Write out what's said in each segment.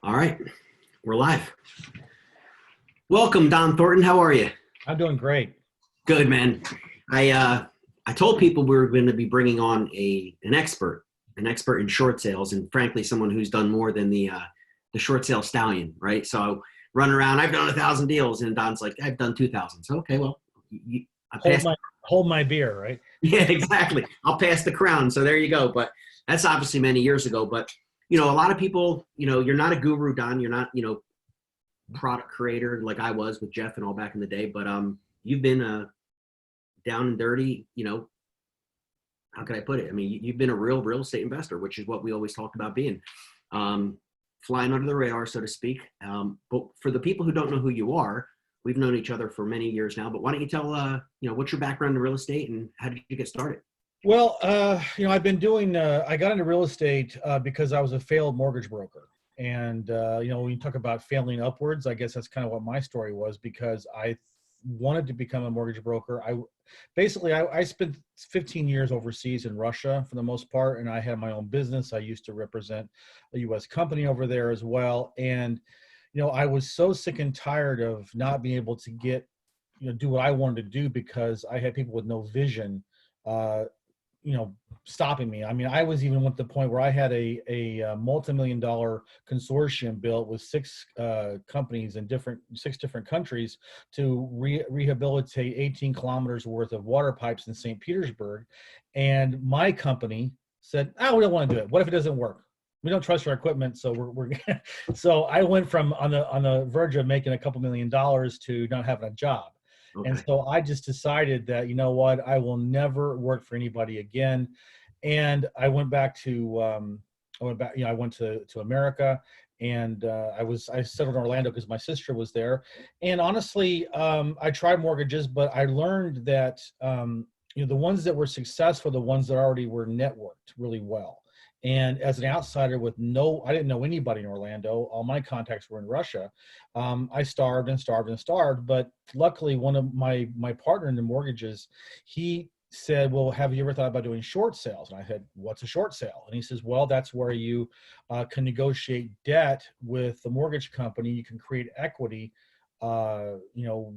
All right, we're live. Welcome, Don Thornton. How are you? I'm doing great. Good, man. I told people we were going to be bringing on an expert in short sales, and frankly, someone who's done more than the short sale stallion, right? So run around. I've done 1,000 deals, and Don's like, I've done 2,000. So okay, well, I Hold passed. my hold my beer, right? Yeah, exactly. I'll pass the crown. So there you go. But that's obviously many years ago. But a lot of people, you're not a guru, Don. You're not, product creator like I was with Jeff and all back in the day. But you've been down and dirty. How can I put it? I mean, you've been a real estate investor, which is what we always talked about being, um, flying under the radar, so to speak. But for the people who don't know who you are, we've known each other for many years now. But why don't you tell, what's your background in real estate and how did you get started? Well, I've been doing. I got into real estate because I was a failed mortgage broker, and when you talk about failing upwards, I guess that's kind of what my story was because I wanted to become a mortgage broker. I spent 15 years overseas in Russia for the most part, and I had my own business. I used to represent a U.S. company over there as well, and I was so sick and tired of not being able to do what I wanted to do because I had people with no vision, uh, stopping me. I mean, I was even at the point where I had a multi-million-dollar consortium built with six companies in six different countries to rehabilitate 18 kilometers worth of water pipes in St. Petersburg. And my company said, "Oh, we don't want to do it. What if it doesn't work? We don't trust our equipment." So we're so I went from on the verge of making a couple $1 million to not having a job. And Okay. so I just decided that, you know what, I will never work for anybody again. And I went back to, I went to America, and I settled in Orlando because my sister was there. And honestly, I tried mortgages, but I learned that, the ones that were successful, the ones that already were networked really well. And as an outsider I didn't know anybody in Orlando. All my contacts were in Russia. I starved and starved and starved. But luckily, one of my partner in the mortgages, he said, "Well, have you ever thought about doing short sales?" And I said, "What's a short sale?" And he says, "Well, that's where you can negotiate debt with the mortgage company. You can create equity,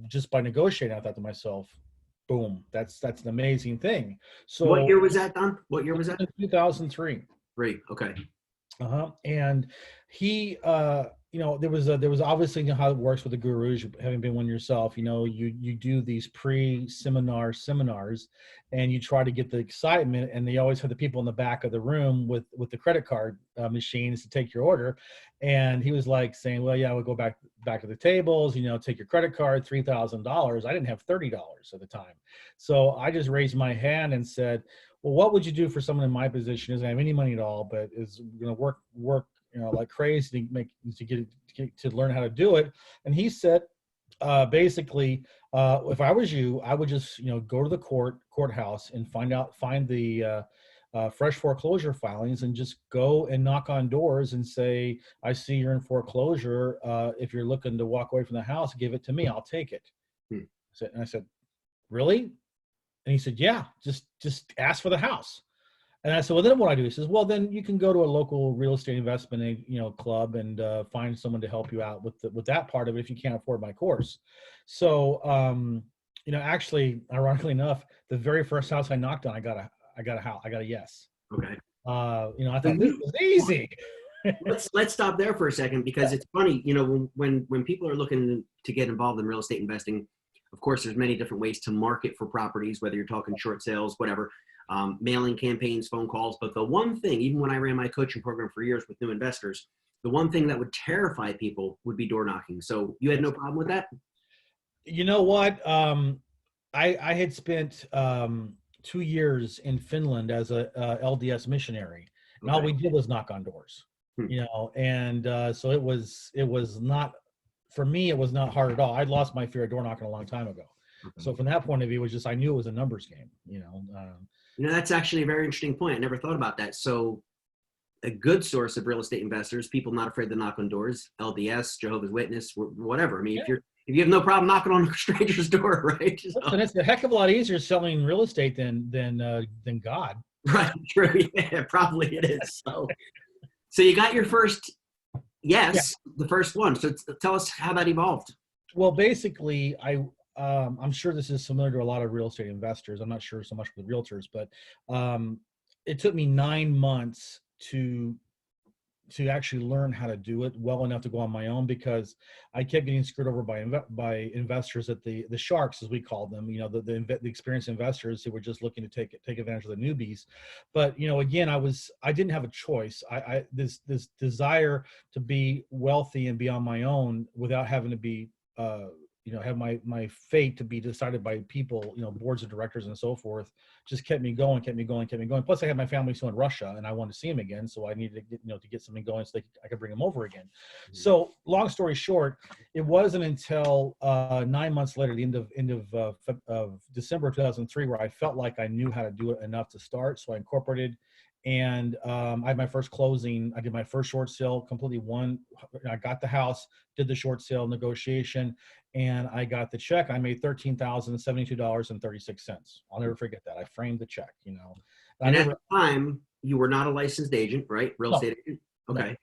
just by negotiating." I thought to myself, "Boom, that's an amazing thing." What So year was that, Don? What year was that? in 2003. Three. Okay. And he, there was obviously, how it works with the gurus, having been one yourself. You do these seminars, and you try to get the excitement, and they always have the people in the back of the room with the credit card machines to take your order. And he was like saying, "Well, yeah, we'll go back to the tables. Take your credit card, $3,000." I didn't have $30 at the time, so I just raised my hand and said, "Well, what would you do for someone in my position? Doesn't have any money at all, but is going to work, like crazy to learn how to do it?" And he said, basically, if I was you, I would just, go to the courthouse and find the fresh foreclosure filings and just go and knock on doors and say, "I see you're in foreclosure. If you're looking to walk away from the house, give it to me. I'll take it." Hmm. And I said, "Really?" And he said, "Yeah, just ask for the house." And I said, "Well, then what do I do?" He says, "Well, then you can go to a local real estate investment, club, and find someone to help you out with that part of it if you can't afford my course." So, actually, ironically enough, the very first house I knocked on, I got a yes. Okay. I So thought this was easy. let's stop there for a second because it's funny, when people are looking to get involved in real estate investing, of course, there's many different ways to market for properties, whether you're talking short sales, whatever, mailing campaigns, phone calls. But the one thing, even when I ran my coaching program for years with new investors, the one thing that would terrify people would be door knocking. So you had no problem with that? You know what? I had spent 2 years in Finland as a LDS missionary, and all Okay. we did was knock on doors. Hmm. And so it was not, for me, it was not hard at all. I'd lost my fear of door knocking a long time ago. Okay. So from that point of view, it was just, I knew it was a numbers game. That's actually a very interesting point. I never thought about that. So a good source of real estate investors, people not afraid to knock on doors, LDS, Jehovah's Witness, whatever. I mean, Yeah. if you have no problem knocking on a stranger's door, right? Listen, it's a heck of a lot easier selling real estate than God. Right, true. Yeah, probably it is. So you got your first Yeah. Yes, the first one. So tell us how that evolved. Well, basically, I'm sure this is similar to a lot of real estate investors. I'm not sure so much with realtors, but um, it took me 9 months to actually learn how to do it well enough to go on my own, because I kept getting screwed over by investors, at the sharks, as we call them, the experienced investors who were just looking to take advantage of the newbies. But again, I didn't have a choice. This desire to be wealthy and be on my own without having to be have my fate to be decided by people, boards of directors and so forth, just kept me going, kept me going, kept me going. Plus, I had my family still in Russia, and I wanted to see him again, so I needed to get something going so I could bring him over again. So, long story short, it wasn't until 9 months later, the end of December 2003, where I felt like I knew how to do it enough to start. So I incorporated, and I had my first closing. I did my first short sale, completely won. I got the house, did the short sale negotiation, and I got the check. I made $13,072.36. I'll never forget that. I framed the check. I And at never. the time, you were not a licensed agent, right? Real No, estate agent. no, Okay.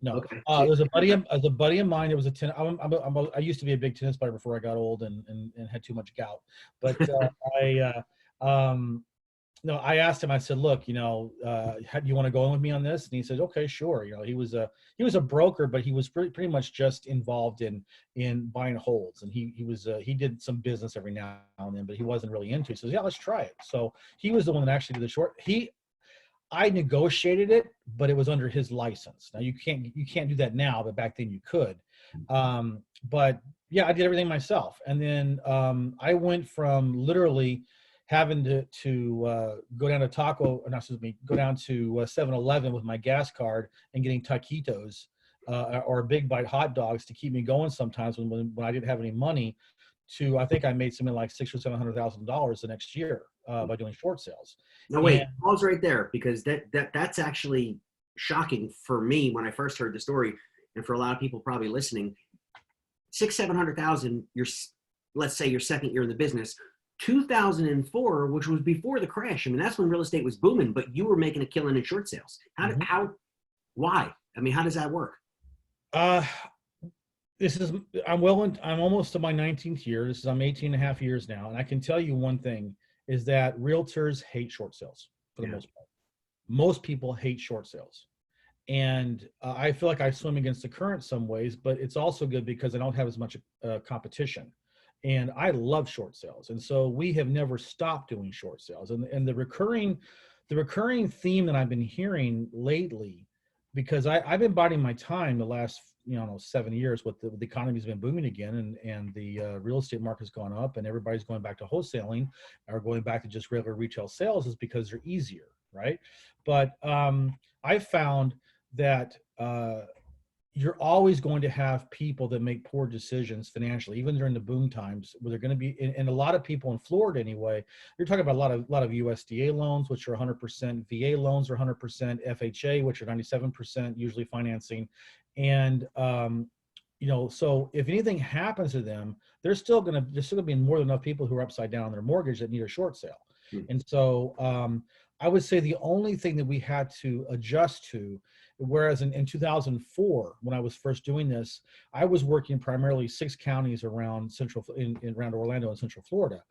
no. Okay. There's a buddy of mine. It was a ten. I used to be a big tennis player before I got old and had too much gout. But no, I asked him. I said, "Look, do you want to go in with me on this?" And he said, "Okay, sure." He was a broker, but he was pretty much just involved in buying holds, and he did some business every now and then, but he wasn't really into it. He says, "Yeah, let's try it." So he was the one that actually did the short. I negotiated it, but it was under his license. Now you can't do that now, but back then you could. But yeah, I did everything myself, and then I went from literally having to go down to go down to 7-Eleven with my gas card and getting taquitos or big bite hot dogs to keep me going sometimes when I didn't have any money, to I think I made something like $600,000 or $700,000 the next year by doing short sales. No, And wait, pause right there, because that's actually shocking for me when I first heard the story, and for a lot of people probably listening. 600,000, 700,000. Let's say your second year in the business. 2004, which was before the crash. I mean, that's when real estate was booming, but you were making a killing in short sales. Why? I mean, how does that work? uh, I'm almost to my 19th year. I'm 18 and a half years now. And I can tell you one thing is that realtors hate short sales for the Yeah. most part. Most people hate short sales. And I feel like I swim against the current some ways, but it's also good because I don't have as much competition. And I love short sales. And so we have never stopped doing short sales. And the recurring theme that I've been hearing lately, because I've been biding my time the last 7 years with the economy's been booming again, and the real estate market's gone up, and everybody's going back to wholesaling or going back to just regular retail sales, is because they're easier, right? But I found that you're always going to have people that make poor decisions financially, even during the boom times, where they're going to be, and a lot of people in Florida anyway, you're talking about a lot of USDA loans, which are 100%, VA loans are 100%, FHA, which are 97% usually financing. And, so if anything happens to them, there's still going to be more than enough people who are upside down on their mortgage that need a short sale. And so I would say the only thing that we had to adjust to, whereas in 2004, when I was first doing this, I was working primarily 6 counties around around Orlando and Central Florida.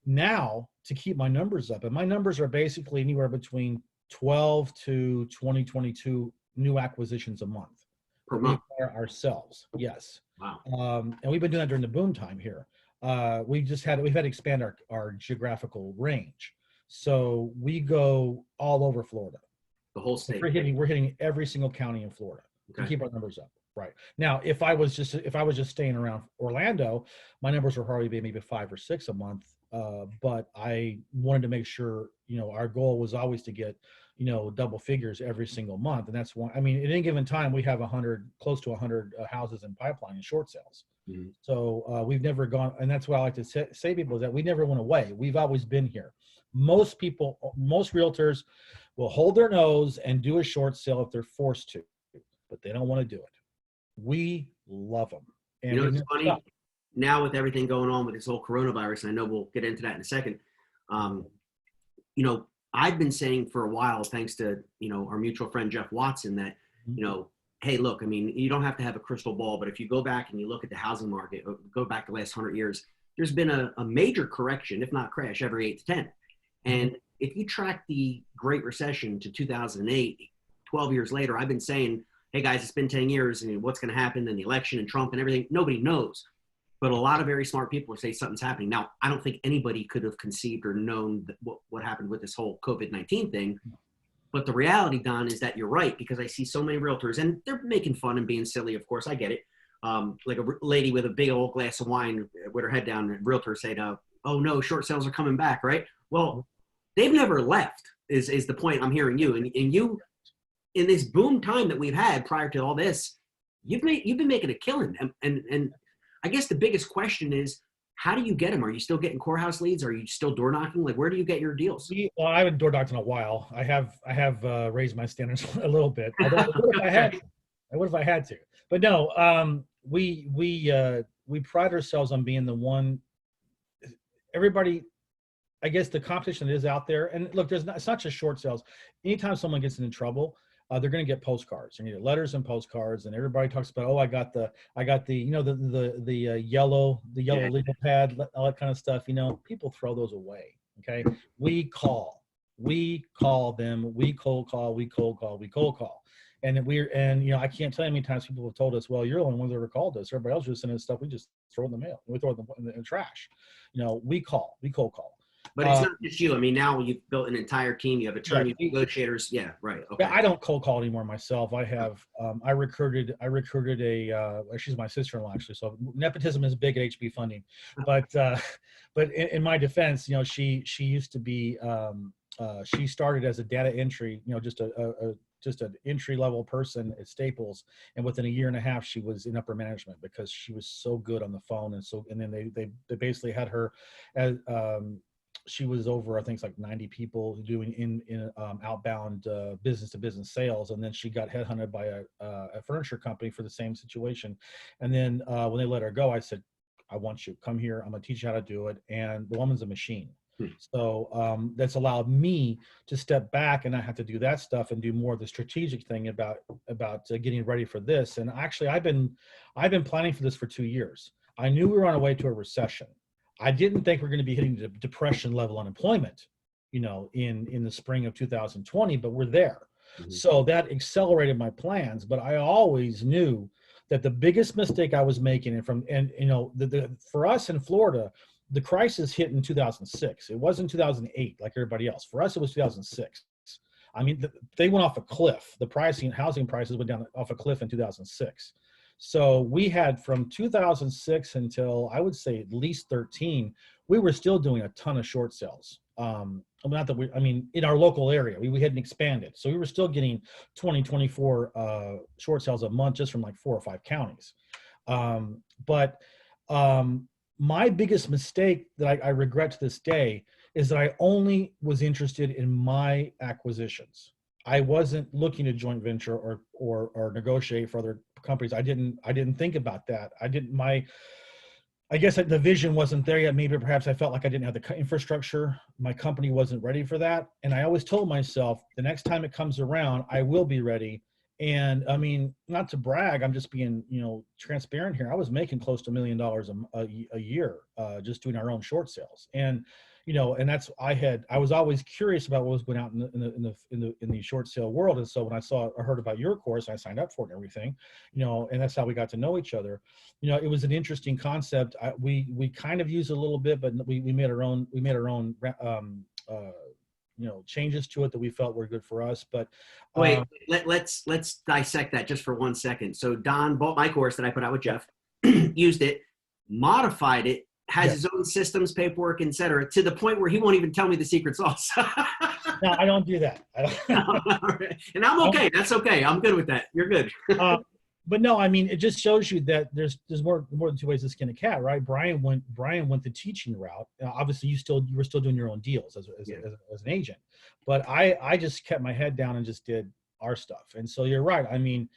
Now, to keep my numbers up, and my numbers are basically anywhere between 12 to 20, 22 new acquisitions a month Per that we month. acquire ourselves. Yes. Wow. And we've been doing that during the boom time here. We've had to expand our geographical range. So we go all over Florida. The whole state. We're hitting every single county in Florida to Okay. keep our numbers up. Right. Now, if I was just staying around Orlando, my numbers would probably be maybe 5 or 6 a month. But I wanted to make sure, our goal was always to get, double figures every single month. And that's one, I mean, at any given time, we have close to 100 houses in pipeline in short sales. Mm-hmm. So we've never gone, and that's what I like to say people, is that we never went away. We've always been here. Most realtors will hold their nose and do a short sale if they're forced to, but they don't want to do it. We love them. And It's funny now with everything going on with this whole coronavirus, and I know we'll get into that in a second. I've been saying for a while, thanks to, our mutual friend, Jeff Watson, that, hey, look, I mean, you don't have to have a crystal ball, but if you go back and you look at the housing market, go back the last 100 years, there's been a major correction, if not crash, every 8 to 10. And if you track the Great Recession to 2008, 12 years later, I've been saying, hey guys, it's been 10 years and what's going to happen in the election and Trump and everything, nobody knows. But a lot of very smart people say something's happening. Now, I don't think anybody could have conceived or known what happened with this whole COVID-19 thing. But the reality, Don, is that you're right, because I see so many realtors, and they're making fun and being silly. Of course, I get it. Like a lady with a big old glass of wine with her head down, and realtor said, "Oh no, short sales are coming back." Right? Well, they've never left. Is the point I'm hearing you, and you in this boom time that we've had prior to all this, you've been making a killing, and I guess the biggest question is, how do you get them? Are you still getting courthouse leads? Are you still door knocking? Like, where do you get your deals? Well, I haven't door knocked in a while. I have raised my standards a little bit. Although, what if I had to? What if I had to? But no, we pride ourselves on being the one. Everybody, I guess the competition is out there. And look, it's not just short sales. Anytime someone gets into trouble, they're going to get postcards. They're going to get letters and postcards, and everybody talks about, oh, I got the yellow legal pad, all that kind of stuff. People throw those away. Okay, we call them, we cold call, and I can't tell you how many times people have told us, well, you're the only ones that ever called us. Everybody else just sending us stuff. We just throw in the mail. We throw it in the trash. We cold call. But it's not just you. I mean, now you've built an entire team. You have attorneys, negotiators. Yeah, right. Okay. I don't cold call anymore myself. I have. I recruited she's my sister-in-law actually. So nepotism is big at HB funding, but in my defense, she used to be. She started as a data entry. Just an entry-level person at Staples, and within a year and a half, she was in upper management because she was so good on the phone, and then they basically had her as. She was over, I think it's like 90 people doing in outbound business to business sales. And then she got headhunted by a furniture company for the same situation. And then when they let her go, I said, I want you, come here. I'm going to teach you how to do it. And the woman's a machine. So that's allowed me to step back and not have to do that stuff and do more of the strategic thing about getting ready for this. And actually I've been planning for this for 2 years. I knew we were on our way to a recession. I didn't think we're going to be hitting the depression level unemployment, in the spring of 2020, but we're there. Mm-hmm. So that accelerated my plans. But I always knew that the biggest mistake I was making, for us in Florida, the crisis hit in 2006. It wasn't 2008 like everybody else. For us, it was 2006. I mean, they went off a cliff. The housing prices went down off a cliff in 2006. So we had from 2006 until I would say at least 13, we were still doing a ton of short sales. In our local area, we hadn't expanded. So we were still getting 20, 24 short sales a month just from like 4 or 5 counties. But my biggest mistake that I regret to this day is that I only was interested in my acquisitions. I wasn't looking to joint venture or negotiate for other companies. I didn't think about that. I guess the vision wasn't there yet. Maybe perhaps I felt like I didn't have the infrastructure. My company wasn't ready for that. And I always told myself the next time it comes around, I will be ready. And I mean, not to brag, I'm just being, transparent here. I was making close to $1 million a year, just doing our own short sales. And, and that's, I was always curious about what was going out in the short sale world. And so when I heard about your course, I signed up for it and everything, and that's how we got to know each other. It was an interesting concept. We kind of used it a little bit, but we made our own, changes to it that we felt were good for us. But wait, let's dissect that just for 1 second. So Don bought my course that I put out with Jeff, used it, modified it, has his own systems, paperwork, et cetera, to the point where he won't even tell me the secret sauce. No, I don't do that. And I'm okay. That's okay. I'm good with that. You're good. But no, I mean, it just shows you that there's more than 2 ways to skin a cat, right? Brian went the teaching route. Obviously, you were still doing your own deals as an agent, but I just kept my head down and just did our stuff. And so you're right. I mean,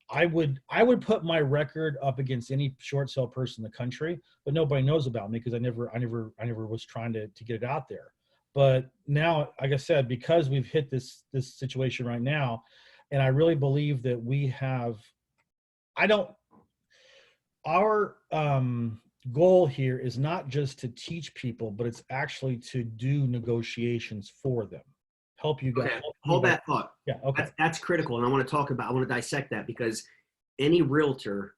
I would put my record up against any short sale person in the country, but nobody knows about me because I never was trying to get it out there. But now, like I said, because we've hit this situation right now, And I really believe that we have, I don't, our goal here is not just to teach people, but it's actually to do negotiations for them. Help you guys. Okay, Help you hold guys. that thought. Yeah. Okay. That's critical, and I want to talk about. I want to dissect that because any realtor,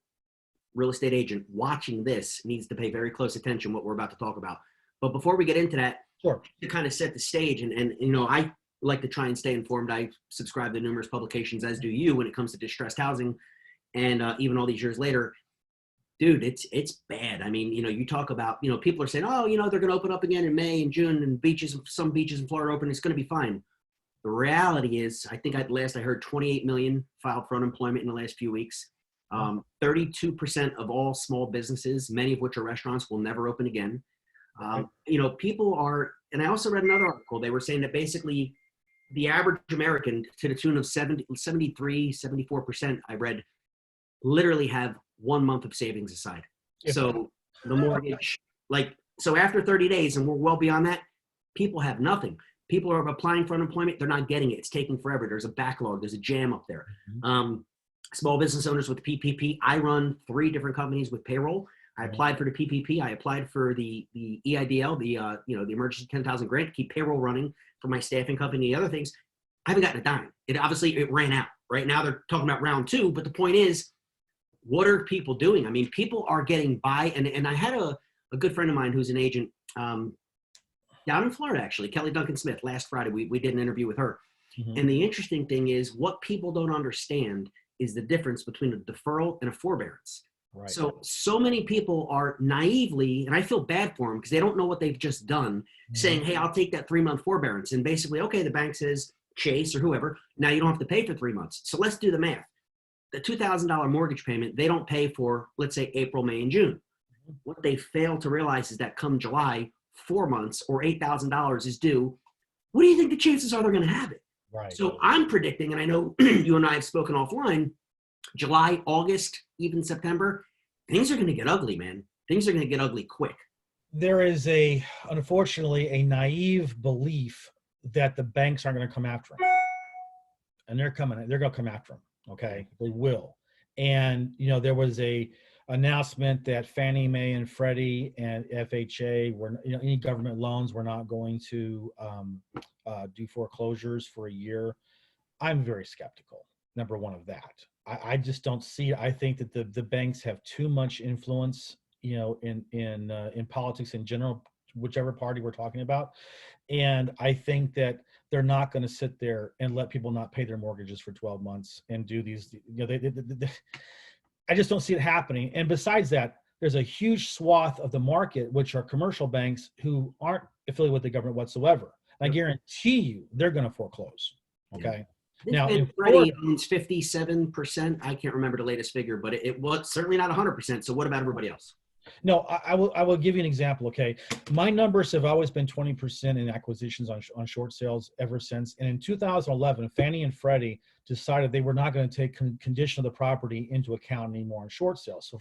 real estate agent watching this needs to pay very close attention what we're about to talk about. But before we get into that, Sure. to kind of set the stage, and you know, I like to try and stay informed. I subscribe to numerous publications, as do you, when it comes to distressed housing, and even all these years later, dude, it's bad. I mean, you know, you talk about, you know, people are saying, oh, you know, they're going to open up again in May and June, and some beaches in Florida open. It's going to be fine. The reality is, I think I heard 28 million filed for unemployment in the last few weeks. 32% of all small businesses, many of which are restaurants, will never open again. You know, people are, and I also read another article. They were saying that basically the average American, to the tune of 74%, I read, literally have 1 month of savings aside. So the mortgage, like, so after 30 days, and we're well beyond that, people have nothing. People are applying for unemployment. They're not getting it. It's taking forever. There's a backlog. There's a jam up there. Small business owners with the PPP. I run 3 different companies with payroll. I applied for the PPP. I applied for the EIDL, you know, the emergency 10,000 grant to keep payroll running for my staffing company, the other things. I haven't gotten a dime. It ran out. Right now they're talking about round 2, but the point is, what are people doing? I mean, people are getting by, and I had a good friend of mine who's an agent down in Florida, actually, Kelly Duncan Smith. Last Friday, we did an interview with her. And the interesting thing is, what people don't understand is the difference between a deferral and a forbearance. Right. So many people are naively, and I feel bad for them because they don't know what they've just done, saying, hey, I'll take that 3-month forbearance. And basically, okay, the bank says, Chase or whoever, now you don't have to pay for 3 months. So let's do the math. The $2,000 mortgage payment, they don't pay for, let's say, April, May, and June. What they fail to realize is that come July, 4 months or $8,000 is due. What do you think the chances are they're going to have it? Right. So I'm predicting, and I know you and I have spoken offline, July, August, even September, things are going to get ugly, man. Things are going to get ugly quick. There is unfortunately, a naive belief that the banks aren't going to come after them. And they're going to come after them. Okay. They will. And, you know, there was a announcement that Fannie Mae and Freddie and FHA were, you know, any government loans were not going to do foreclosures for a year. I'm very skeptical, number one, of that. I just don't see it. I think that the banks have too much influence, you know, in politics in general, whichever party we're talking about. And I think that they're not going to sit there and let people not pay their mortgages for 12 months and do these, you know, I just don't see it happening. And besides that, there's a huge swath of the market, which are commercial banks who aren't affiliated with the government whatsoever. I guarantee you they're going to foreclose. Okay. Now, Freddie owns 57%. I can't remember the latest figure, but it was certainly not 100%. So what about everybody else? No, I will give you an example. Okay. My numbers have always been 20% in acquisitions on short sales ever since. And in 2011, Fannie and Freddie decided they were not going to take condition of the property into account anymore on short sales. So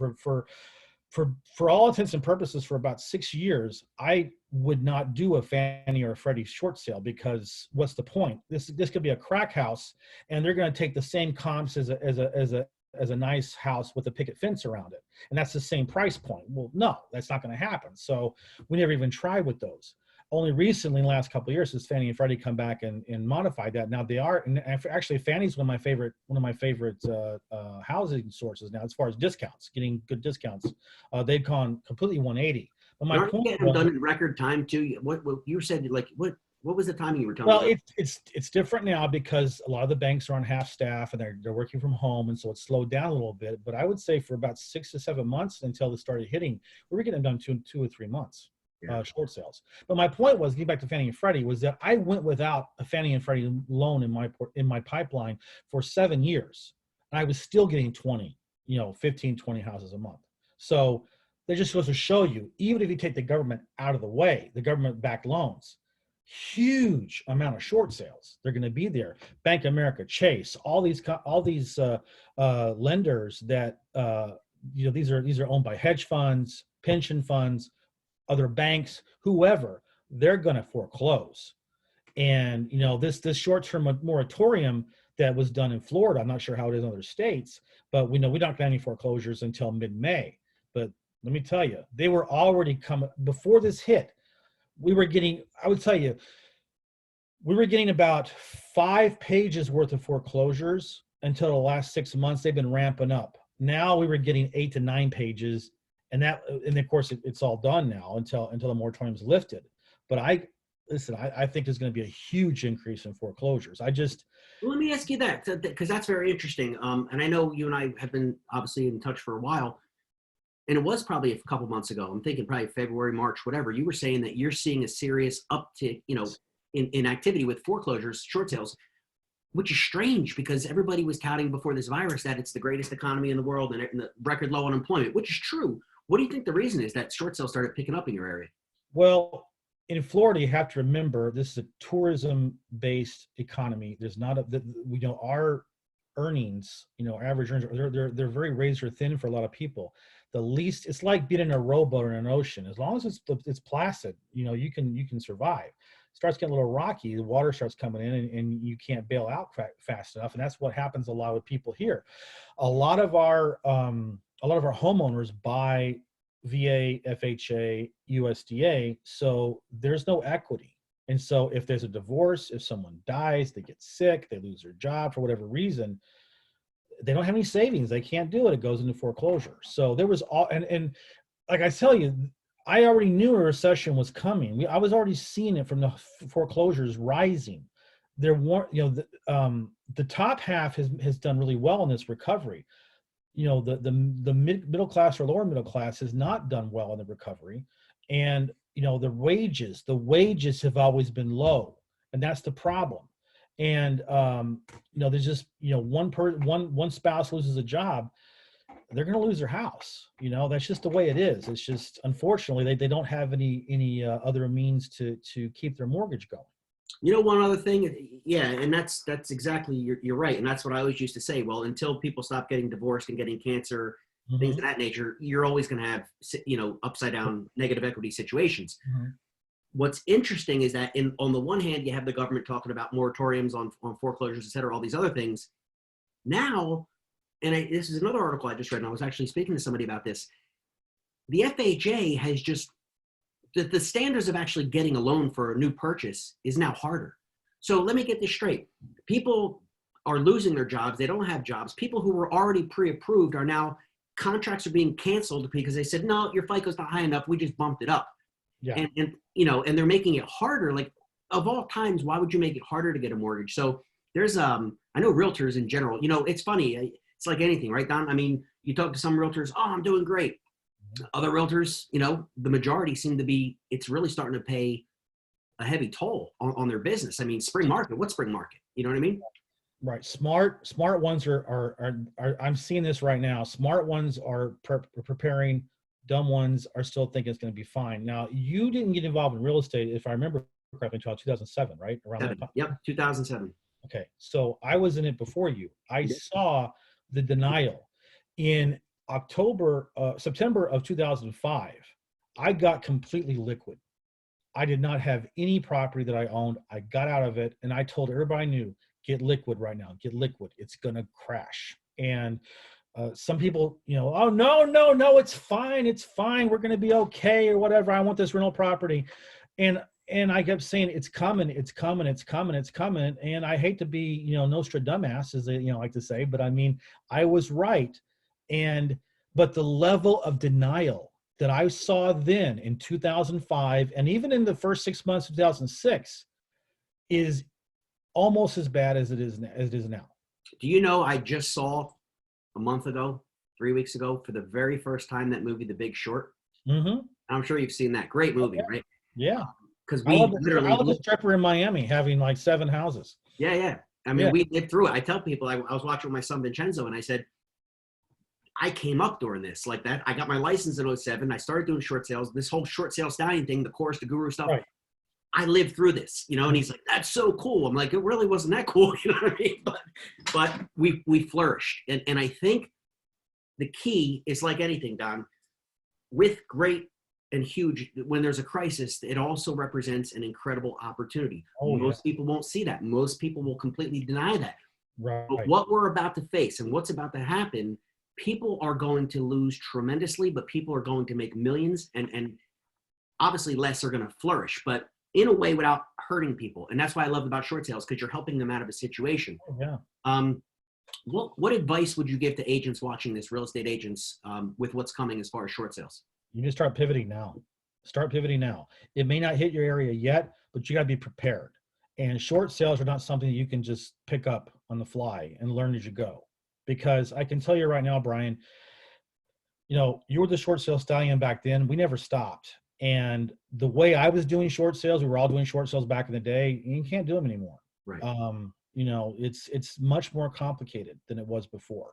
for all intents and purposes, for about 6 years, I would not do a Fannie or a Freddie short sale, because what's the point? This could be a crack house, and they're going to take the same comps as a nice house with a picket fence around it, and that's the same price point. Well, no, that's not going to happen. So we never even tried with those. Only recently, in the last couple of years, has Fannie and Freddie come back and modified that. Now they are, and actually, Fannie's one of my favorite housing sources now, as far as discounts, getting good discounts. They've gone completely 180. But my point getting them done in record time too. What you said, like what was the timing you were telling? Well, it's different now because a lot of the banks are on half staff and they're working from home, and so it's slowed down a little bit. But I would say for about 6 to 7 months until they started hitting, we were getting them done 2 or 3 months. Short sales. But my point was, getting back to Fannie and Freddie, was that I went without a Fannie and Freddie loan in my pipeline for 7 years, and I was still getting 15, 20 houses a month. So they're just supposed to show you, even if you take the government out of the way, the government-backed loans, huge amount of short sales. They're going to be there. Bank of America, Chase, all these lenders that these are owned by hedge funds, pension funds, other banks, whoever, they're going to foreclose. And, you know, this short-term moratorium, that was done in Florida. I'm not sure how it is in other states, but we know we don't get any foreclosures until mid-May. But let me tell you, they were already coming before this hit. We were getting, I would tell you, we were getting about 5 pages worth of foreclosures until the last 6 months. They've been ramping up. Now we were getting 8 to 9 pages, and of course it's all done now until the moratorium is lifted. But I think there's going to be a huge increase in foreclosures. Well, let me ask you that, because that's very interesting. And I know you and I have been obviously in touch for a while, and it was probably a couple months ago. I'm thinking probably February, March, whatever. You were saying that you're seeing a serious uptick, in activity with foreclosures, short sales, which is strange because everybody was touting before this virus that it's the greatest economy in the world and the record low unemployment, which is true. What do you think the reason is that short sales started picking up in your area? Well, in Florida, you have to remember this is a tourism-based economy. There's not our earnings, average earnings, they're very razor thin for a lot of people. It's like being in a rowboat or in an ocean. As long as it's placid, you can survive. It starts getting a little rocky, the water starts coming in, and you can't bail out fast enough. And that's what happens a lot with people here. A lot of our homeowners buy VA, FHA, USDA, so there's no equity. And so if there's a divorce, if someone dies, they get sick, they lose their job for whatever reason, they don't have any savings. They can't do it. It goes into foreclosure. So there was and like I tell you, I already knew a recession was coming. I was already seeing it from the foreclosures rising. There weren't, the top half has done really well in this recovery. The middle class or lower middle class has not done well in the recovery. And, the wages have always been low, and that's the problem. And, there's just, one spouse loses a job, they're going to lose their house. That's just the way it is. It's just, unfortunately, they don't have any other means to keep their mortgage going. One other thing, yeah, and that's exactly, you're right. And that's what I always used to say. Well, until people stop getting divorced and getting cancer, things of that nature, you're always going to have, upside down negative equity situations. What's interesting is that on the one hand, you have the government talking about moratoriums on foreclosures, et cetera, all these other things. Now, this is another article I just read, and I was actually speaking to somebody about this. The FHA has just, the standards of actually getting a loan for a new purchase is now harder. So let me get this straight. People are losing their jobs. They don't have jobs. People who were already pre-approved are now, contracts are being canceled because they said, no, your FICO's not high enough. We just bumped it up. Yeah. And they're making it harder. Like, of all times, why would you make it harder to get a mortgage? So there's, I know realtors in general, it's funny. It's like anything, right, Don? I mean, you talk to some realtors, oh, I'm doing great. Other realtors, the majority seem to be, it's really starting to pay a heavy toll on their business. I mean, spring market, what's spring market? You know what I mean? Right. Smart ones are I'm seeing this right now. Smart ones are preparing. Dumb ones are still thinking it's going to be fine. Now, you didn't get involved in real estate, if I remember correctly, until 2007, right? Around that time. Yep, 2007. Okay. So I was in it before you. I saw the denial in September of 2005. I got completely liquid. I did not have any property that I owned. I got out of it, and I told everybody I knew, get liquid right now. Get liquid. It's going to crash. And some people, oh, no, it's fine. It's fine. We're going to be okay or whatever. I want this rental property. And I kept saying, it's coming, it's coming, it's coming, it's coming. And I hate to be, Nostradamus, as they, like to say, but I mean, I was right. But the level of denial that I saw then in 2005, and even in the first 6 months of 2006, is almost as bad as it is now. Do you know, I just saw a month ago, 3 weeks ago, for the very first time, that movie, The Big Short. I'm sure you've seen that. Great movie, right? Yeah. Because I love a stripper in Miami having like 7 houses. Yeah. I mean, we lived through it. I tell people, I was watching with my son Vincenzo, and I said, I came up during this like that. I got my license in 2007. I started doing short sales. This whole short sale stallion thing, the course, the guru stuff. Right. I lived through this, and he's like, that's so cool. I'm like, it really wasn't that cool, you know what I mean? But we flourished. And I think the key is like anything, Don, with great and huge, when there's a crisis, it also represents an incredible opportunity. Most people won't see that. Most people will completely deny that. But Right. what we're about to face and what's about to happen, people are going to lose tremendously, but people are going to make millions, and obviously less are going to flourish, but in a way without hurting people. And that's why I love about short sales, because you're helping them out of a situation. Oh, yeah. Um, what advice would you give to agents watching this, real estate agents, with what's coming as far as short sales? You just start pivoting now. Start pivoting now. It may not hit your area yet, but you got to be prepared. And short sales are not something that you can just pick up on the fly and learn as you go. Because I can tell you right now, Brian, you were the short sale stallion back then. We never stopped. And the way I was doing short sales, we were all doing short sales back in the day. You can't do them anymore. Right. It's much more complicated than it was before.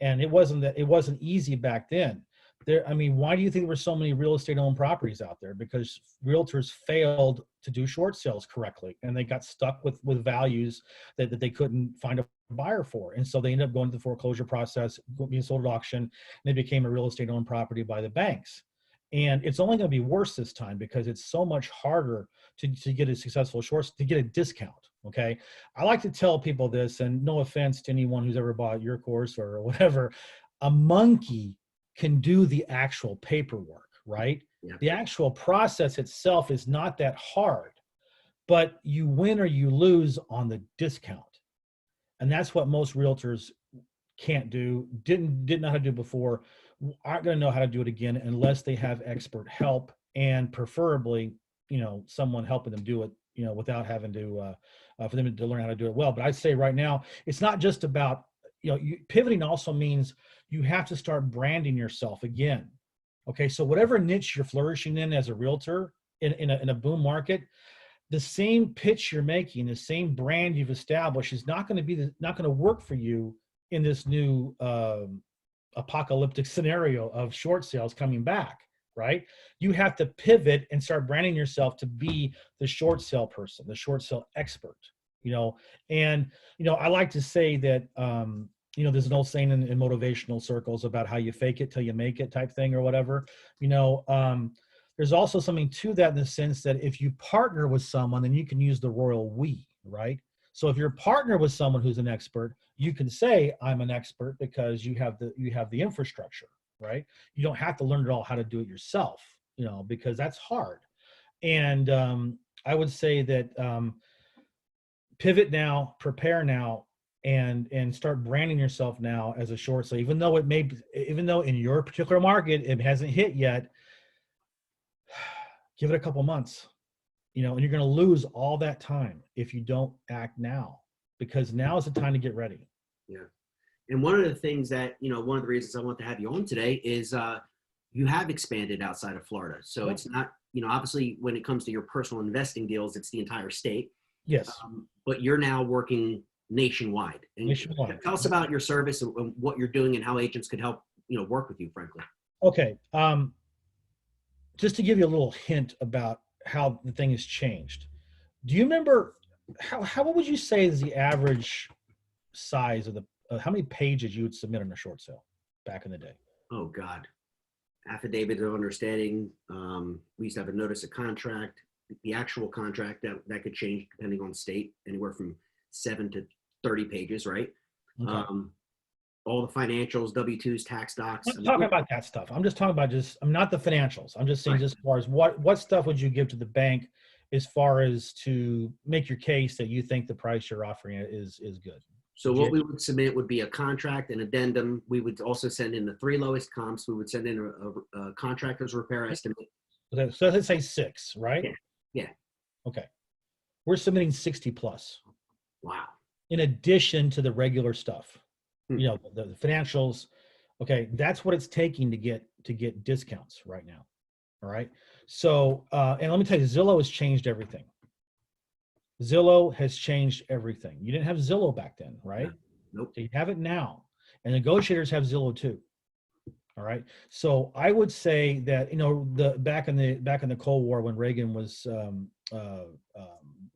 And it wasn't easy back then. Why do you think there were so many real estate owned properties out there? Because realtors failed to do short sales correctly, and they got stuck with values that they couldn't find a buyer for. And so they ended up going to the foreclosure process, being sold at auction, and they became a real estate owned property by the banks. And it's only going to be worse this time because it's so much harder to get a successful short, to get a discount. Okay. I like to tell people this, and no offense to anyone who's ever bought your course or whatever, a monkey can do the actual paperwork, right? Yeah. The actual process itself is not that hard, but you win or you lose on the discount. And that's what most realtors can't do, didn't know how to do before, aren't going to know how to do it again unless they have expert help, and preferably, someone helping them do it, without having to, for them to learn how to do it well. But I'd say right now, it's not just about, pivoting also means you have to start branding yourself again. Okay. So whatever niche you're flourishing in as a realtor in a boom market, the same pitch you're making, the same brand you've established is not going to work for you in this new apocalyptic scenario of short sales coming back, right? You have to pivot and start branding yourself to be the short sale person, the short sale expert, and, I like to say that, there's an old saying in motivational circles about how you fake it till you make it type thing or whatever, there's also something to that in the sense that if you partner with someone, then you can use the royal we, right? So if you're partner with someone who's an expert, you can say, I'm an expert because you have the infrastructure, right? You don't have to learn it all how to do it yourself, because that's hard. And I would say that pivot now, prepare now, and start branding yourself now as a short sale. Even though in your particular market it hasn't hit yet, give it a couple months, and you're going to lose all that time if you don't act now, because now is the time to get ready. Yeah. And one of the things that, one of the reasons I want to have you on today is you have expanded outside of Florida. So it's not, obviously when it comes to your personal investing deals, it's the entire state. Yes. But you're now working nationwide. And Nationwide. Tell us about your service and what you're doing and how agents could help, work with you, frankly. Okay. Just to give you a little hint about how the thing has changed. Do you remember what would you say is the average size of how many pages you would submit on a short sale back in the day? Oh God. Affidavit of understanding. We used to have a notice of contract, the actual contract that could change depending on state, anywhere from 7 to 30 pages, right? Okay. All the financials, W-2s, tax docs. I'm not talking about that stuff. I'm just talking about I'm not the financials. I'm just saying, Right. just as far as what stuff would you give to the bank as far as to make your case that you think the price you're offering is good? So what we would submit would be a contract, an addendum. We would also send in the 3 lowest comps. We would send in a contractor's repair estimate. So let's say 6, right? Yeah. Okay. We're submitting 60 plus. Wow. In addition to the regular stuff, the financials. Okay. That's what it's taking to get discounts right now. All right. So, and let me tell you, Zillow has changed everything. Zillow has changed everything. You didn't have Zillow back then, right? Nope. So you have it now, and negotiators have Zillow too. All right. So I would say that, back in the Cold War, when Reagan was,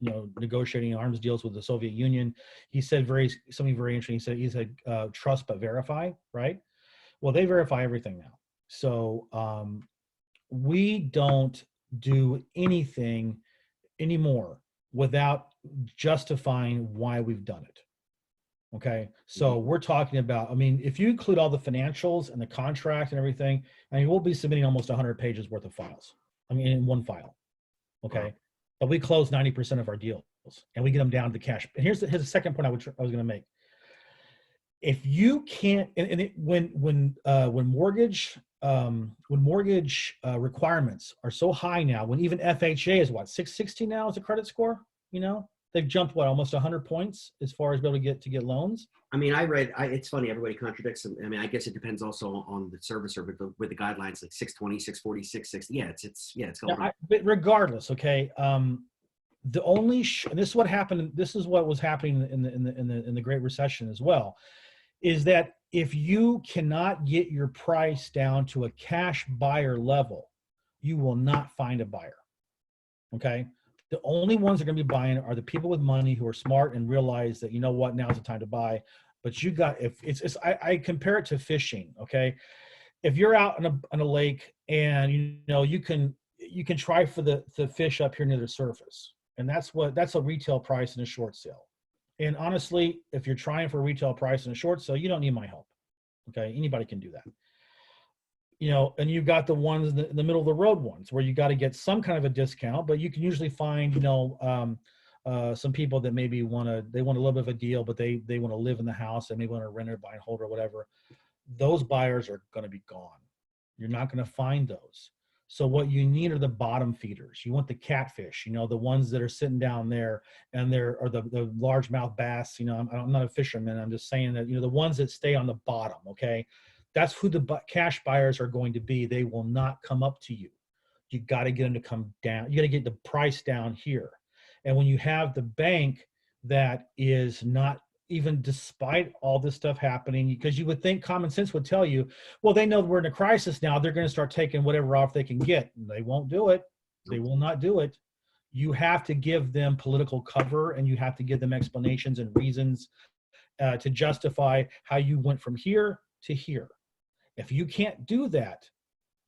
negotiating arms deals with the Soviet Union, he said something very interesting. He said, trust but verify, right? Well, they verify everything now. So we don't do anything anymore without justifying why we've done it. Okay. So we're talking about, I mean, if you include all the financials and the contract and everything, I mean, we'll be submitting almost 100 pages worth of files. I mean, in one file. Wow. Okay. But we close 90% of our deals and we get them down to cash. And here's the second point I was going to make. If you can't, when mortgage requirements are so high now, when even FHA is what, 660 now is a credit score, you know, they've jumped what, almost 100 points as far as being able to get loans. I mean, it's funny, everybody contradicts them. I mean, I guess it depends also on the servicer, but with the guidelines like 620, 640, 660. Yeah, it's going on. But regardless, okay. The only, and this is what happened. This is what was happening in the Great Recession as well, is that if you cannot get your price down to a cash buyer level, you will not find a buyer. Okay. The only ones that are going to be buying are the people with money who are smart and realize that, you know what, now's the time to buy. But you got, if I compare it to fishing. Okay. If you're out on a lake and, you know, you can try for the fish up here near the surface. And that's a retail price in a short sale. And honestly, if you're trying for a retail price in a short sale, you don't need my help. Okay. Anybody can do that. You know, and you've got the ones in the middle of the road ones where you got to get some kind of a discount, but you can usually find, you know, some people that maybe want a little bit of a deal, but they want to live in the house and maybe want to rent or buy and hold or whatever. Those buyers are going to be gone. You're not going to find those. So what you need are the bottom feeders. You want the catfish, you know, the ones that are sitting down there and or the largemouth bass. You know, I'm not a fisherman. I'm just saying that, you know, the ones that stay on the bottom. Okay. That's who the cash buyers are going to be. They will not come up to you. You got to get them to come down. You got to get the price down here. And when you have the bank that is not, even despite all this stuff happening, because you would think common sense would tell you, well, they know we're in a crisis now. They're going to start taking whatever off they can get. They won't do it. They will not do it. You have to give them political cover and you have to give them explanations and reasons to justify how you went from here to here. If you can't do that,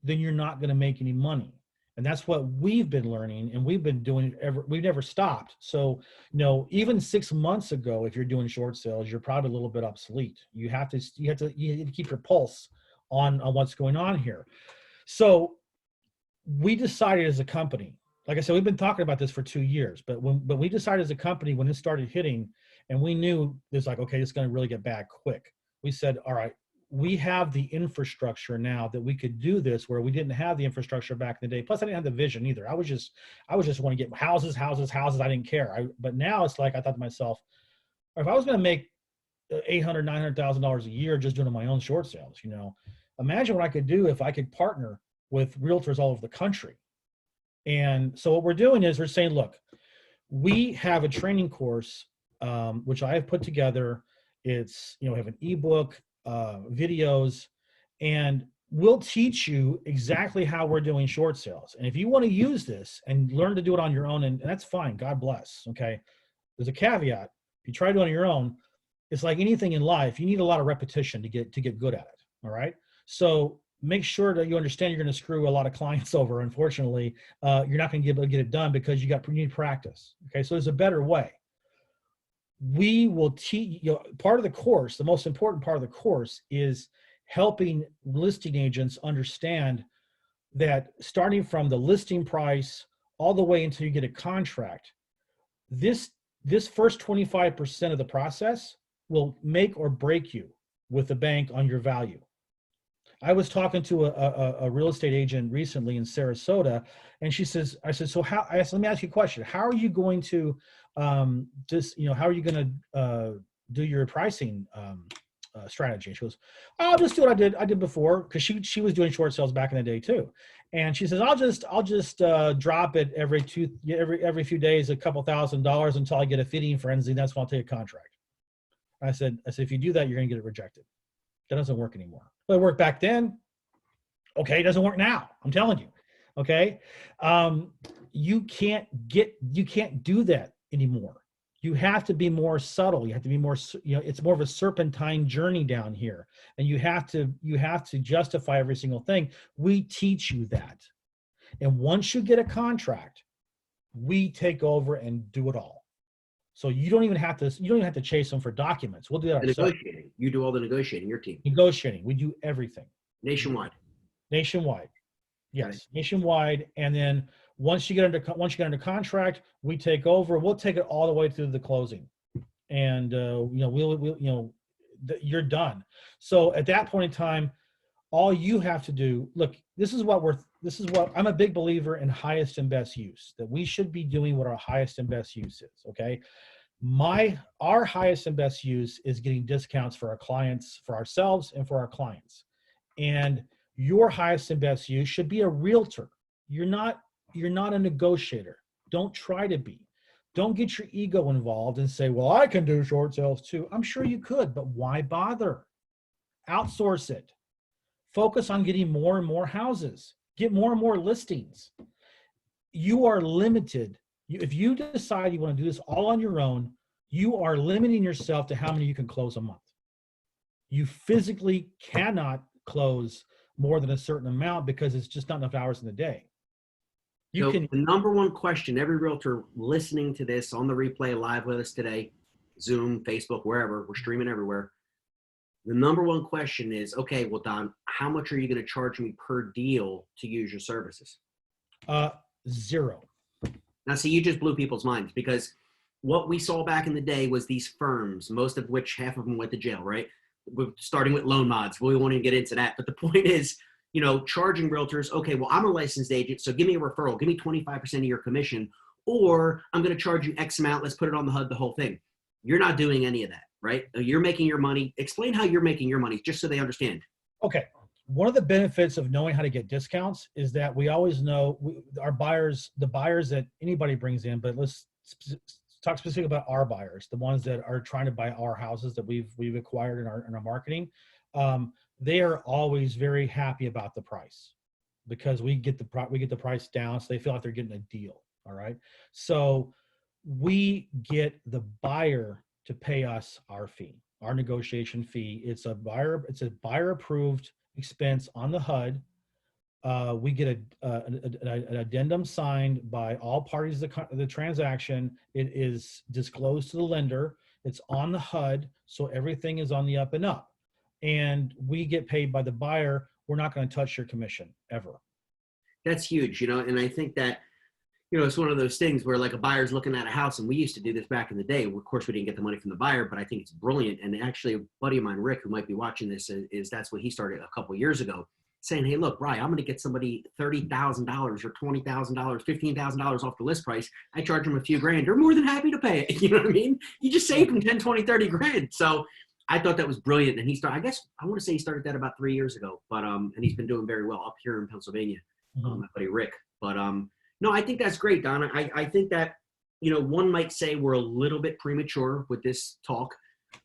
then you're not going to make any money. And that's what we've been learning, and we've been doing we've never stopped. So, you know, even 6 months ago, if you're doing short sales, you're probably a little bit obsolete. You have to keep your pulse on what's going on here. So we decided as a company, like I said, we've been talking about this for 2 years, but we decided as a company when it started hitting and we knew it's like, okay, it's going to really get bad quick. We said, all right, we have the infrastructure now that we could do this where we didn't have the infrastructure back in the day. Plus I didn't have the vision either. I was just want to get houses. I didn't care. But now it's like, I thought to myself, if I was going to make $800,000, $900,000 a year just doing my own short sales, you know, imagine what I could do if I could partner with realtors all over the country. And so what we're doing is we're saying, look, we have a training course, which I have put together. It's, you know, we have an ebook, videos, and we'll teach you exactly how we're doing short sales. And if you want to use this and learn to do it on your own, and that's fine, God bless. Okay. There's a caveat. If you try to do it on your own, it's like anything in life. You need a lot of repetition to get good at it. All right. So make sure that you understand you're going to screw a lot of clients over. Unfortunately, you're not going to be able to get it done because you need practice. Okay. So there's a better way. We will teach, you know, part of the course, the most important part of the course is helping listing agents understand that starting from the listing price all the way until you get a contract, this first 25% of the process will make or break you with the bank on your value. I was talking to a real estate agent recently in Sarasota, and I said, let me ask you a question. How are you going to how are you going to do your pricing strategy? And she goes, I'll just do what I did before, because she was doing short sales back in the day too. And she says, I'll just drop it every few days, a couple $1,000 until I get a feeding frenzy. That's when I'll take a contract. I said, if you do that, you're going to get it rejected. That doesn't work anymore. Well, it worked back then. Okay, it doesn't work now. I'm telling you. Okay, you can't do that anymore. You have to be more subtle. You have to be more. You know, it's more of a serpentine journey down here, and you have to justify every single thing. We teach you that, and once you get a contract, we take over and do it all. So you don't even have to chase them for documents. We'll do that The ourselves. negotiating. You do all the negotiating, your team. Negotiating. We do everything. Nationwide. Nationwide. Okay. Yes, nationwide. And then once you get under contract, we take over. We'll take it all the way through the closing, and you're done. So at that point in time, all you have to do, look, this is what I'm a big believer in, highest and best use, that we should be doing what our highest and best use is. Okay. Our highest and best use is getting discounts for our clients, for ourselves, and for our clients. And your highest and best use should be a realtor. You're not a negotiator. Don't try to be. Don't get your ego involved and say, well, I can do short sales too. I'm sure you could, but why bother? Outsource it. Focus on getting more and more houses. Get more and more listings. You are limited. If you decide you want to do this all on your own, you are limiting yourself to how many you can close a month. You physically cannot close more than a certain amount because it's just not enough hours in the day. The number one question every realtor listening to this on the replay live with us today, Zoom, Facebook, wherever, we're streaming everywhere. The number one question is, okay, well, Don, how much are you going to charge me per deal to use your services? Zero. Now, see, you just blew people's minds, because what we saw back in the day was these firms, most of which half of them went to jail, right? Starting with loan mods. We won't even get into that. But the point is, charging realtors, okay, well, I'm a licensed agent, so give me a referral. Give me 25% of your commission, or I'm going to charge you X amount. Let's put it on the HUD, the whole thing. You're not doing any of that, right? You're making your money. Explain how you're making your money, just so they understand. Okay. One of the benefits of knowing how to get discounts is that we always know our buyers, the buyers that anybody brings in, but let's talk specifically about our buyers, the ones that are trying to buy our houses that we've acquired in our marketing. They are always very happy about the price, because we get the price down, so they feel like they're getting a deal. All right. So we get the buyer to pay us our fee, our negotiation fee. It's a buyer approved expense on the HUD. We get an addendum signed by all parties of the transaction. It is disclosed to the lender. It's on the HUD, so everything is on the up and up. And we get paid by the buyer. We're not going to touch your commission ever. That's huge, and I think that, it's one of those things where, like, a buyer's looking at a house, and we used to do this back in the day. Of course, we didn't get the money from the buyer, but I think it's brilliant. And actually, a buddy of mine, Rick, who might be watching this, is that's what he started a couple of years ago, saying, hey, look, Ryan, I'm going to get somebody $30,000 or $20,000, $15,000 off the list price. I charge them a few grand. They're more than happy to pay it. You know what I mean? You just save them 10, 20, 30 grand. So I thought that was brilliant. And I want to say he started that about 3 years ago, but, and he's been doing very well up here in Pennsylvania, my buddy Rick. But, no, I think that's great, Don. I think that, one might say we're a little bit premature with this talk.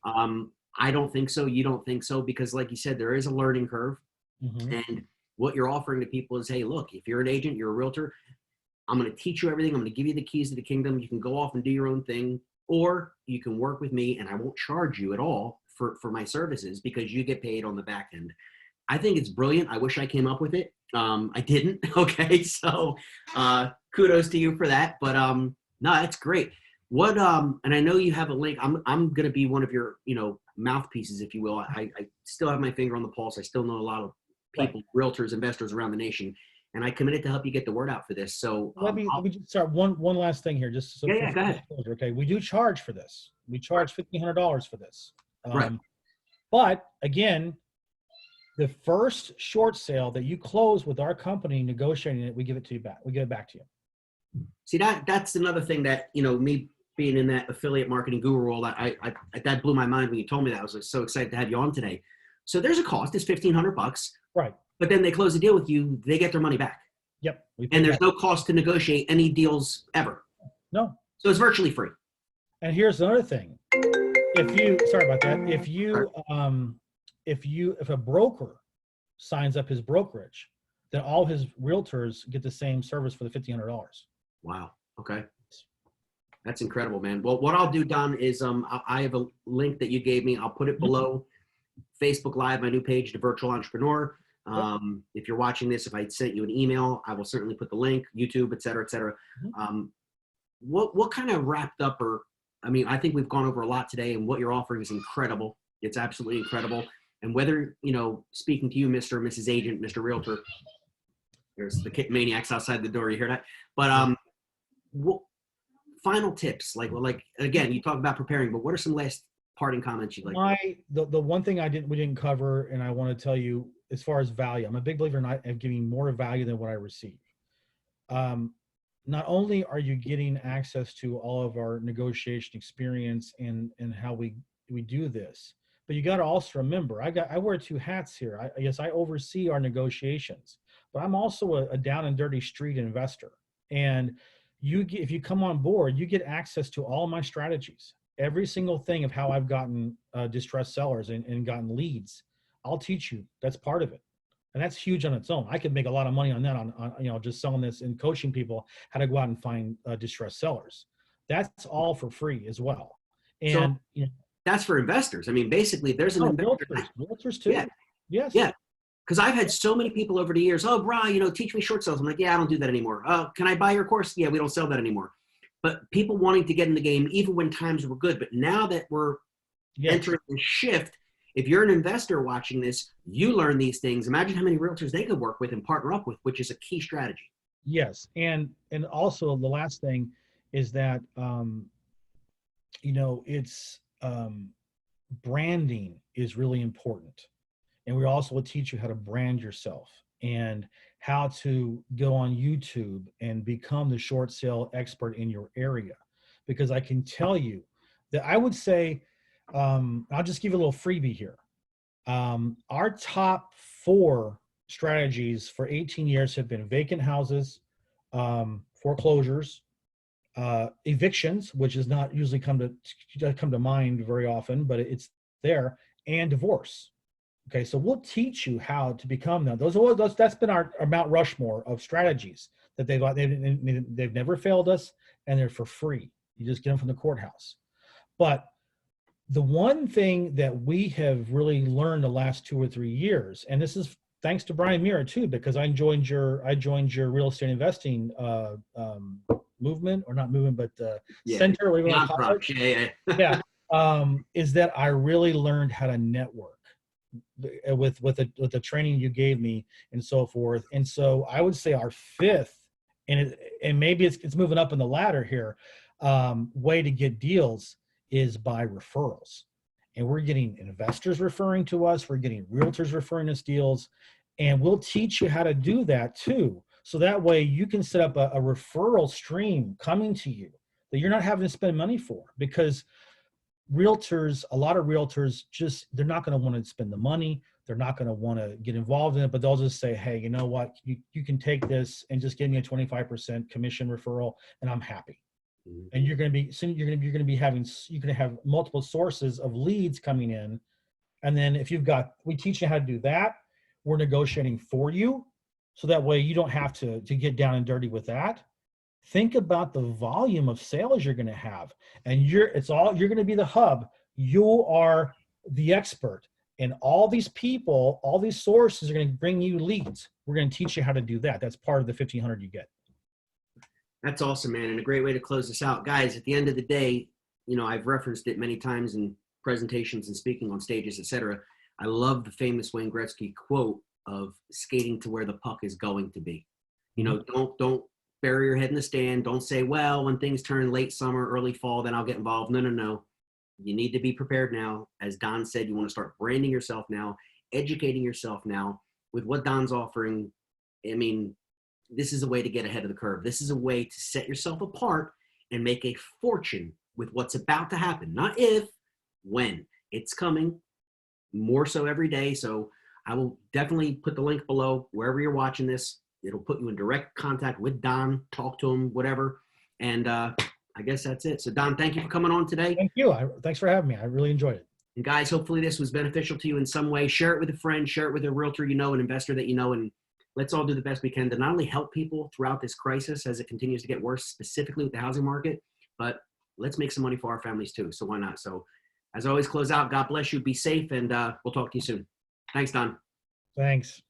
I don't think so. You don't think so? Because, like you said, there is a learning curve. Mm-hmm. And what you're offering to people is, hey, look, if you're an agent, you're a realtor, I'm going to teach you everything. I'm going to give you the keys to the kingdom. You can go off and do your own thing, or you can work with me and I won't charge you at all for my services, because you get paid on the back end. I think it's brilliant. I wish I came up with it. I didn't. Okay. So, kudos to you for that. But, no, that's great. What, and I know you have a link. I'm going to be one of your, mouthpieces, if you will. I still have my finger on the pulse. I still know a lot of people, right, realtors, investors around the nation, and I committed to help you get the word out for this. So let me just start one last thing here. Just so go ahead. Okay. We do charge for this. We charge $1,500 for this. Right. But again, the first short sale that you close with our company negotiating it, we give it to you back. We give it back to you. See, that's another thing that, me being in that affiliate marketing guru role, that blew my mind when you told me that. I was so excited to have you on today. So there's a cost. It's $1,500. Right. But then they close a deal with you, they get their money back. Yep. And there's no cost to negotiate any deals ever. No. So it's virtually free. And here's another thing. Sorry about that. If a broker signs up his brokerage, then all his realtors get the same service for the $1,500. Wow. Okay. That's incredible, man. Well, what I'll do, Don, is I have a link that you gave me. I'll put it below Facebook Live, my new page, The Virtual Entrepreneur. If you're watching this, if I sent you an email, I will certainly put the link, YouTube, et cetera, et cetera. What kind of wrapped up or I mean, I think we've gone over a lot today, and what you're offering is incredible. It's absolutely incredible. And whether, speaking to you, Mr. or Mrs. Agent, Mr. Realtor, there's the kick maniacs outside the door. You hear that? But what, final tips, like again, you talk about preparing, but what are some last parting comments you'd like? The one thing we didn't cover, and I want to tell you as far as value, I'm a big believer in giving more value than what I receive. Not only are you getting access to all of our negotiation experience and how we do this, but you got to also remember, I wear two hats here. Yes, I oversee our negotiations, but I'm also a down and dirty street investor. And if you come on board, you get access to all my strategies, every single thing of how I've gotten distressed sellers and gotten leads. I'll teach you. That's part of it. And that's huge on its own. I could make a lot of money on that, on just selling this and coaching people how to go out and find distressed sellers. That's all for free as well. And so, that's for investors. I mean, basically, there's an investor. Realtors too. Yeah. Yes. Yeah. Because I've had so many people over the years, oh, Bra, teach me short sales. I'm like, yeah, I don't do that anymore. Can I buy your course? Yeah, we don't sell that anymore. But people wanting to get in the game, even when times were good. But now that we're entering the shift, if you're an investor watching this, you learn these things. Imagine how many realtors they could work with and partner up with, which is a key strategy. Yes. And also the last thing is that, it's branding is really important. And we also will teach you how to brand yourself and how to go on YouTube and become the short sale expert in your area. Because I can tell you that I would say, I'll just give you a little freebie here. Our top 4 strategies for 18 years have been vacant houses, foreclosures, evictions, which is not usually come to mind very often, but it's there, and divorce. Okay, so we'll teach you how to become them. That's been our Mount Rushmore of strategies that they've never failed us, and they're for free. You just get them from the courthouse. But the one thing that we have really learned the last 2 or 3 years, and this is thanks to Brian Mira too, because I joined your real estate investing movement, or not movement, but center. Whatever you want to call it. Yeah. Is that I really learned how to network with the training you gave me and so forth. And so I would say our 5th, and maybe it's moving up in the ladder here, way to get deals is by referrals. And we're getting investors referring to us. We're getting realtors referring us deals. And we'll teach you how to do that too. So that way you can set up a referral stream coming to you that you're not having to spend money for, because a lot of realtors they're not going to want to spend the money. They're not going to want to get involved in it, but they'll just say, hey, you know what? You can take this and just give me a 25% commission referral and I'm happy. And you're going to have multiple sources of leads coming in. And then we teach you how to do that. We're negotiating for you. So that way you don't have to get down and dirty with that. Think about the volume of sales you're going to have, and you're going to be the hub. You are the expert, and all these people, all these sources are going to bring you leads. We're going to teach you how to do that. That's part of the 1,500 you get. That's awesome, man. And a great way to close this out. Guys, at the end of the day, I've referenced it many times in presentations and speaking on stages, etc. I love the famous Wayne Gretzky quote of skating to where the puck is going to be. Don't bury your head in the stand. Don't say, well, when things turn late summer, early fall, then I'll get involved. No. You need to be prepared now. As Don said, you want to start branding yourself now, educating yourself now with what Don's offering. I mean, this is a way to get ahead of the curve. This is a way to set yourself apart and make a fortune with what's about to happen. Not if, when. It's coming, more so every day. So I will definitely put the link below wherever you're watching this. It'll put you in direct contact with Don, talk to him, whatever. And I guess that's it. So Don, thank you for coming on today. Thank you. Thanks for having me. I really enjoyed it. And guys, hopefully this was beneficial to you in some way. Share it with a friend, share it with a realtor an investor that and let's all do the best we can to not only help people throughout this crisis as it continues to get worse, specifically with the housing market, but let's make some money for our families too. So why not? So as always, close out. God bless you. Be safe, and we'll talk to you soon. Thanks, Don. Thanks.